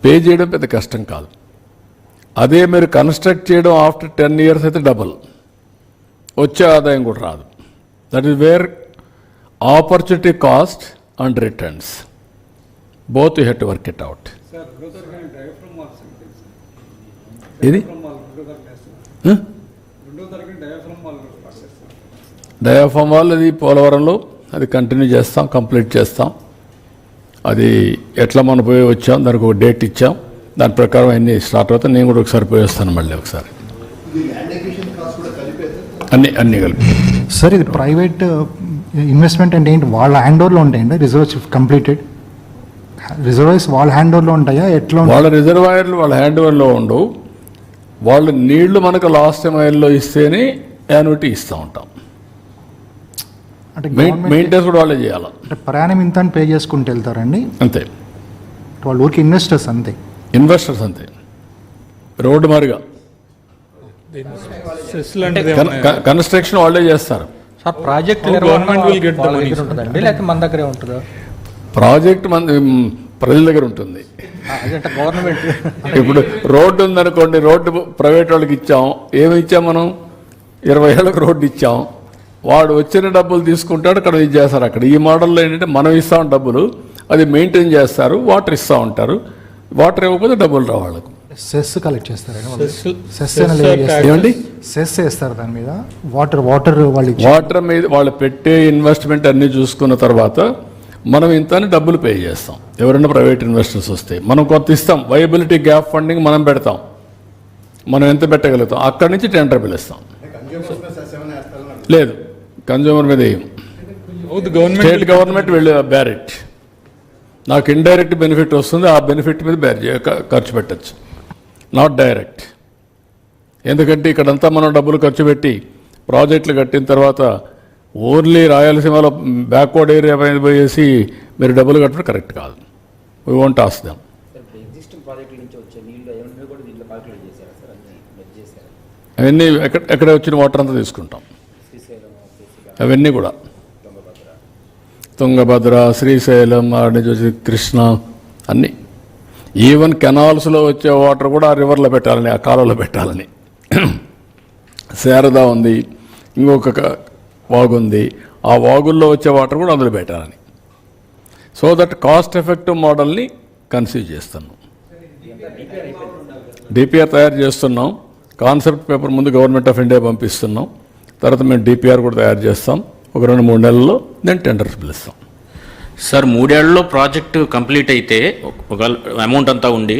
Pay చేయడం పెద్ద కష్టం కాదు. అదే మీరు కన్స్ట్రక్ట్ చేయడం ఆఫ్టర్ 10 years అయితే డబుల్, వచ్చే ఆదాయం కూడా రాదు. That is where opportunity cost and returns both you have to work it out. ఇది డయాఫామ్ వాల్ అది పోలవరంలో అది కంటిన్యూ చేస్తాం, కంప్లీట్ చేస్తాం. అది ఎట్లా మనం పోయి వచ్చాం, దానికి ఒక డేట్ ఇచ్చాం, దాని ప్రకారం అన్నీ స్టార్ట్ అవుతాయి. నేను కూడా ఒకసారి పోయి వస్తాను మళ్ళీ ఒకసారి, అన్నీ కలిపి. సార్ ఇది ప్రైవేట్ ఇన్వెస్ట్మెంట్ అంటే ఏంటి? వాళ్ళ హ్యాండ్ ఓవర్లో ఉంటాయండి రిజర్వ్స్ కంప్లీటెడ్? రిజర్వాయర్స్ వాళ్ళ హ్యాండ్ ఓవర్లో ఉంటాయా ఎట్లా? వాళ్ళ రిజర్వాయర్లు వాళ్ళ హ్యాండ్ ఓవర్లో ఉండవు. వాళ్ళు నీళ్లు మనకు లాస్ట్ మైల్లో ఇస్తేనే యాన్యుటీ ఇస్తూ ఉంటాం. అంటే మెయింటెనెన్స్ కూడా వాళ్ళే చేయాలి. అంటే ప్రయాణం ఇంత అని పే చేసుకుంటూ వెళ్తారండి అంతే. వాళ్ళ ఊరికి ఇన్వెస్టర్స్ అంతే, అంతే. రోడ్డు మారిగా కన్స్ట్రక్షన్ వాళ్ళే చేస్తారు. Project government will get the money ఉంటుందండి, లేకపోతే మన దగ్గరే ఉంటుందా? ప్రాజెక్ట్ ప్రజల దగ్గర ఉంటుంది. గవర్నమెంట్ ఇప్పుడు రోడ్డు ఉందనుకోండి, రోడ్డు ప్రైవేట్ వాళ్ళకి ఇచ్చాం. ఏమి ఇచ్చాం మనం? 20 ఏళ్ళకి రోడ్డు ఇచ్చాం. వాడు వచ్చిన డబ్బులు తీసుకుంటాడు, అక్కడ ఇది చేస్తారు. అక్కడ ఈ మోడల్లో ఏంటంటే మనం ఇస్తాం డబ్బులు, అది మెయింటైన్ చేస్తారు, వాటర్ ఇస్తూ ఉంటారు. వాటర్ ఇవ్వకపోతే డబ్బులు రా వాళ్ళకు. సెస్ కలెక్ట్ చేస్తారు, ఏమండి సెస్ వేస్తారు దాని మీద. వాటర్ వాటర్ మీద వాళ్ళు పెట్టే ఇన్వెస్ట్మెంట్ అన్నీ చూసుకున్న తర్వాత మనం ఇంతని డబ్బులు పే చేస్తాం. ఎవరైనా ప్రైవేట్ ఇన్వెస్టర్స్ వస్తే మనం కొంత ఇస్తాం. వైబిలిటీ గ్యాప్ ఫండింగ్ మనం పెడతాం, మనం ఎంత పెట్టగలుగుతాం, అక్కడి నుంచి టెండర్ పిలుస్తాం. లేదు, కన్జ్యూమర్ మీద స్టేట్ గవర్నమెంట్ వెళ్ళి బ్యారెట్ నాకు ఇండైరెక్ట్ బెనిఫిట్ వస్తుంది, ఆ బెనిఫిట్ మీద ఖర్చు పెట్టచ్చు, నాట్ డైరెక్ట్. ఎందుకంటే ఇక్కడంతా మనం డబ్బులు ఖర్చు పెట్టి ప్రాజెక్టులు కట్టిన తర్వాత ఓన్లీ రాయలసీమలో బ్యాక్వర్డ్ ఏరియా పైన పోయేసి మీరు డబ్బులు కట్టడం కరెక్ట్ కాదు. We won't ask them. అవన్నీ ఎక్కడ వచ్చిన వాటర్ అంతా తీసుకుంటాం. అవన్నీ కూడా తుంగభద్ర, శ్రీశైలం, కృష్ణ అన్నీ. ఈవెన్ కెనాల్స్లో వచ్చే వాటర్ కూడా ఆ రివర్లో పెట్టాలని, ఆ కాలంలో పెట్టాలని. శారదా ఉంది, ఇంకొక వాగుంది, ఆ వాగుల్లో వచ్చే వాటర్ కూడా అందులో పెట్టాలని. సో దట్ కాస్ట్ ఎఫెక్టివ్ మోడల్ని కన్సీవ్ చేస్తున్నాం. డిపిఆర్ తయారు చేస్తున్నాం. కాన్సెప్ట్ పేపర్ ముందు గవర్నమెంట్ ఆఫ్ ఇండియా పంపిస్తున్నాం. తర్వాత మేము డిపిఆర్ కూడా తయారు చేస్తాం. ఒక 2-3 నెలల్లో నేను టెండర్స్ పిలుస్తాం. సార్ 3 ఏళ్లలో ప్రాజెక్టు కంప్లీట్ అయితే ఒక అమౌంట్ అంతా ఉండి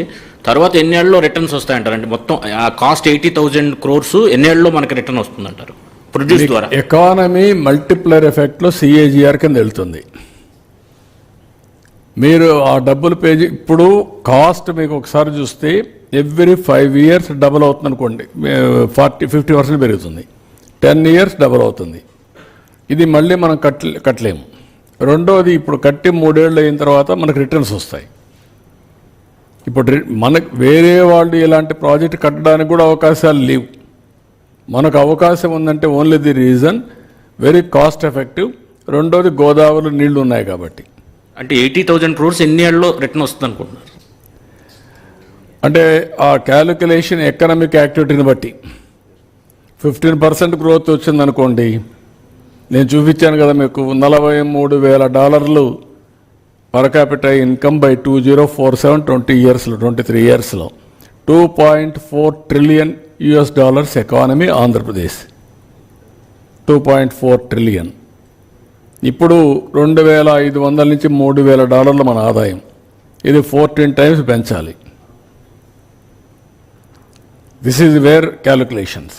తర్వాత ఎన్ని ఏళ్ళలో రిటర్న్స్ వస్తాయంటారు? అంటే మొత్తం ఆ కాస్ట్ 80,000 crores ఎన్ని ఏళ్ళలో మనకి రిటర్న్ వస్తుందంటారు ప్రొడ్యూస్ ద్వారా? ఎకానమీ మల్టిప్లర్ ఎఫెక్ట్లో CAGR కింద వెళ్తుంది. మీరు ఆ డబ్బులు ఇప్పుడు కాస్ట్ మీకు ఒకసారి చూస్తే ఎవ్రీ 5 years డబుల్ అవుతుంది అనుకోండి, 40-50% పెరుగుతుంది. 10 years డబుల్ అవుతుంది. ఇది మళ్ళీ మనం కట్టలేము. రెండోది, ఇప్పుడు కట్టి 3 ఏళ్ళు అయిన తర్వాత మనకు రిటర్న్స్ వస్తాయి. ఇప్పుడు మనకు వేరే వాళ్ళు ఇలాంటి ప్రాజెక్ట్ కట్టడానికి కూడా అవకాశాలు లేవు. మనకు అవకాశం ఉందంటే only the reason very cost effective. రెండోది, గోదావరిలో నీళ్లు ఉన్నాయి కాబట్టి. అంటే 80,000 crores ఎన్ని ఏళ్ళలో రిటర్న్ వస్తుంది అనుకుంటున్నారు? అంటే ఆ క్యాలిక్యులేషన్ ఎకనామిక్ యాక్టివిటీని బట్టి 15% గ్రోత్ వచ్చిందనుకోండి, నేను చూపించాను కదా మీకు, $43,000 per capital income by 2047 20 yearsలో 23 yearsలో $2.4 trillion economy Andhra Pradesh. 2.4 trillion. ఇప్పుడు 2,500 నుంచి $3,000 మన ఆదాయం. ఇది 14 times పెంచాలి. This is where calculations.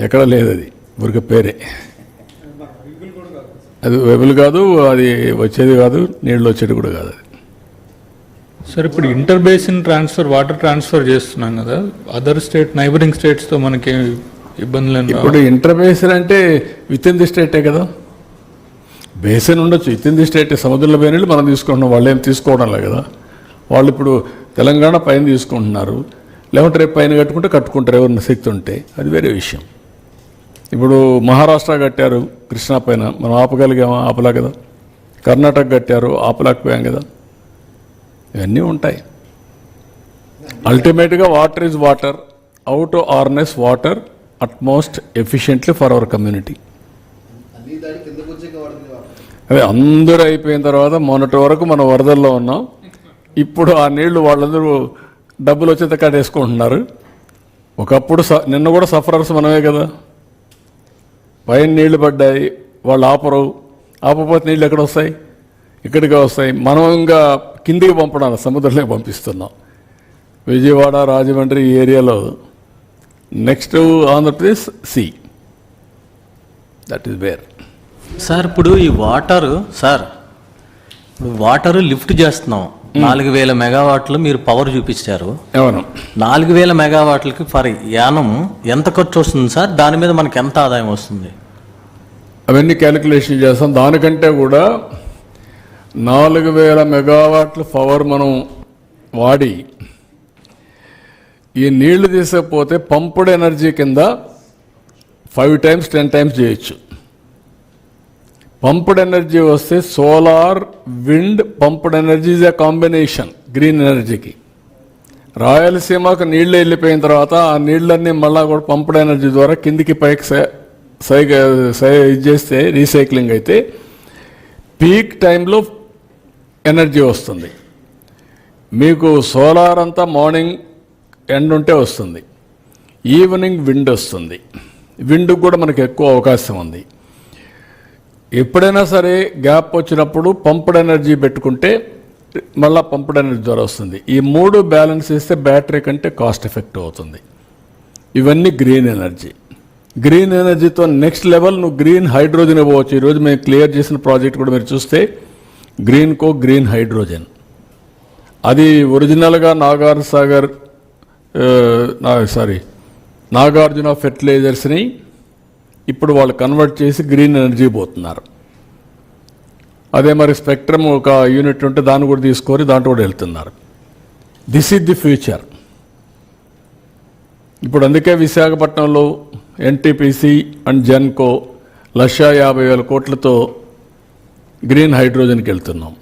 ఎక్కడ లేదు, అది ఊరికే పేరే. అది వెబుల్ కాదు, అది వచ్చేది కాదు, నీళ్ళు వచ్చేది కూడా కాదు అది. సార్ ఇప్పుడు inter basin transfer, water transfer చేస్తున్నాం కదా, అదర్ స్టేట్ నైబరింగ్ స్టేట్స్తో మనకి ఇబ్బందులు. ఇప్పుడు ఇంటర్ బేసిన్ అంటే విత్ ఇన్ ది స్టేటే కదా. బేసిన్ ఉండొచ్చు, విత్ ఇన్ ది స్టేట్. సముద్రంలో పోయిన మనం తీసుకుంటున్నాం, వాళ్ళు ఏం తీసుకోవడంలే కదా. వాళ్ళు ఇప్పుడు తెలంగాణ పైన తీసుకుంటున్నారు, లేకుంటే రేపు పైన కట్టుకుంటారు ఎవరిన శక్తి ఉంటే, అది వేరే విషయం. ఇప్పుడు మహారాష్ట్ర కట్టారు కృష్ణా పైన, మనం ఆపగలిగామా? ఆపలే కదా. కర్ణాటక కట్టారు, ఆపలేకపోయాం కదా. ఇవన్నీ ఉంటాయి. అల్టిమేట్గా water is water, how to harness water at most efficiently for our community. అదే అందరూ అయిపోయిన తర్వాత మొన్నటి వరకు మనం వరదల్లో ఉన్నాం. ఇప్పుడు ఆ నీళ్లు వాళ్ళందరూ డబ్బులు వచ్చేంత కట్టేసుకుంటున్నారు. ఒకప్పుడు నిన్న కూడా సఫరర్స్ మనమే కదా. పైన నీళ్లు పడ్డాయి, వాళ్ళు ఆపపోతే నీళ్ళు ఎక్కడ వస్తాయి? ఇక్కడికే వస్తాయి. మనం ఇంకా కిందికి పంపడానికి సముద్రంలోకి పంపిస్తున్నాం. విజయవాడ, రాజమండ్రి ఈ ఏరియాలో. Next Andhra Pradesh see, that is where. Sir ఇప్పుడు ఈ వాటర్ లిఫ్ట్ చేస్తున్నాం. 4000 మెగావాట్లు మీరు పవర్ చూపించారు. అవును. 4000 మెగావాట్లకి ఫర్ యానం ఎంత ఖర్చు వస్తుంది సార్? దాని మీద మనకి ఎంత ఆదాయం వస్తుంది? అవన్నీ క్యాలిక్యులేషన్ చేస్తాం. దానికంటే కూడా 4000 మెగావాట్ల పవర్ మనం వాడి ఈ నీళ్లు తీసకపోతే పంపుడ్ ఎనర్జీ కింద 5 times 10 times చేయొచ్చు. పంప్డ్ ఎనర్జీ వస్తే solar, wind, pumped energy is a combination green ఎనర్జీకి. రాయలసీమకు నీళ్ళు వెళ్ళిపోయిన తర్వాత ఆ నీళ్ళన్నీ మళ్ళా కూడా పంప్డ్ ఎనర్జీ ద్వారా కిందికి పైకి ఇది చేస్తే రీసైక్లింగ్ అయితే పీక్ టైంలో ఎనర్జీ వస్తుంది. మీకు సోలార్ అంతా మార్నింగ్ ఎండ్ ఉంటే వస్తుంది, ఈవినింగ్ విండ్ వస్తుంది. విండ్కి కూడా మనకు ఎక్కువ అవకాశం ఉంది. ఎప్పుడైనా సరే గ్యాప్ వచ్చినప్పుడు పంప్డ్ ఎనర్జీ పెట్టుకుంటే మళ్ళీ పంప్డ్ ఎనర్జీ ద్వారా వస్తుంది. ఈ 3 బ్యాలెన్స్ చేస్తే బ్యాటరీ కంటే కాస్ట్ ఎఫెక్టివ్ అవుతుంది. ఇవన్నీ గ్రీన్ ఎనర్జీ. గ్రీన్ ఎనర్జీతో నెక్స్ట్ లెవెల్ నువ్వు గ్రీన్ హైడ్రోజన్ ఇవ్వచ్చు. ఈరోజు మేము క్లియర్ చేసిన ప్రాజెక్ట్ కూడా మీరు చూస్తే గ్రీన్ హైడ్రోజన్, అది ఒరిజినల్గా నాగార్జున ఫెర్టిలైజర్స్ని ఇప్పుడు వాళ్ళు కన్వర్ట్ చేసి గ్రీన్ ఎనర్జీ పోతున్నారు. అదే మరి స్పెక్ట్రమ్ ఒక యూనిట్ ఉంటే దాన్ని కూడా తీసుకొని దాంట్లో కూడా వెళ్తున్నారు. This is the future. ఇప్పుడు అందుకే విశాఖపట్నంలో ఎన్టీపీసీ అండ్ జెన్కో 1,50,000 కోట్లతో గ్రీన్ హైడ్రోజన్కి వెళ్తున్నాం.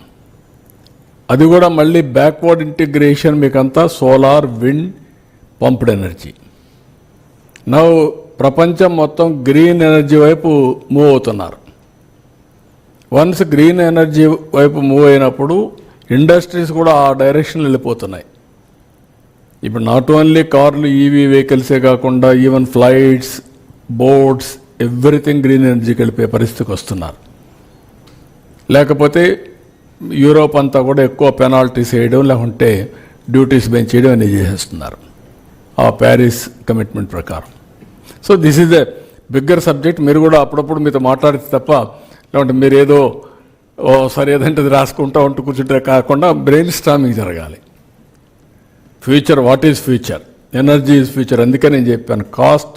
అది కూడా మళ్ళీ బ్యాక్వర్డ్ ఇంటిగ్రేషన్, మీకంతా solar, wind, pumped energy. Now ప్రపంచం మొత్తం గ్రీన్ ఎనర్జీ వైపు మూవ్ అవుతున్నారు. వన్స్ గ్రీన్ ఎనర్జీ వైపు మూవ్ అయినప్పుడు ఇండస్ట్రీస్ కూడా ఆ డైరెక్షన్ వెళ్ళిపోతున్నాయి. ఇప్పుడు నాట్ ఓన్లీ కార్లు, ఈవీ వెహికల్సే కాకుండా even flights, boats, everything green ఎనర్జీకి వెళ్ళిపోయే పరిస్థితికి వస్తున్నారు. లేకపోతే యూరోప్ అంతా కూడా ఎక్కువ పెనాల్టీస్ వేయడం, లేకుంటే డ్యూటీస్ పెంచేయడం అనేది చేసేస్తున్నారు ఆ ప్యారిస్ కమిట్మెంట్ ప్రకారం. So this is a bigger subject. మీరు కూడా అప్పుడప్పుడు మీతో మాట్లాడితే తప్ప, లేకుంటే మీరు ఏదో సరే ఏదంటే రాసుకుంటా ఉంటూ కూర్చుంటే కాకుండా బ్రెయిన్ స్టార్మింగ్ జరగాలి. Future, what is future? Energy is future. అందుకే నేను చెప్పాను కాస్ట్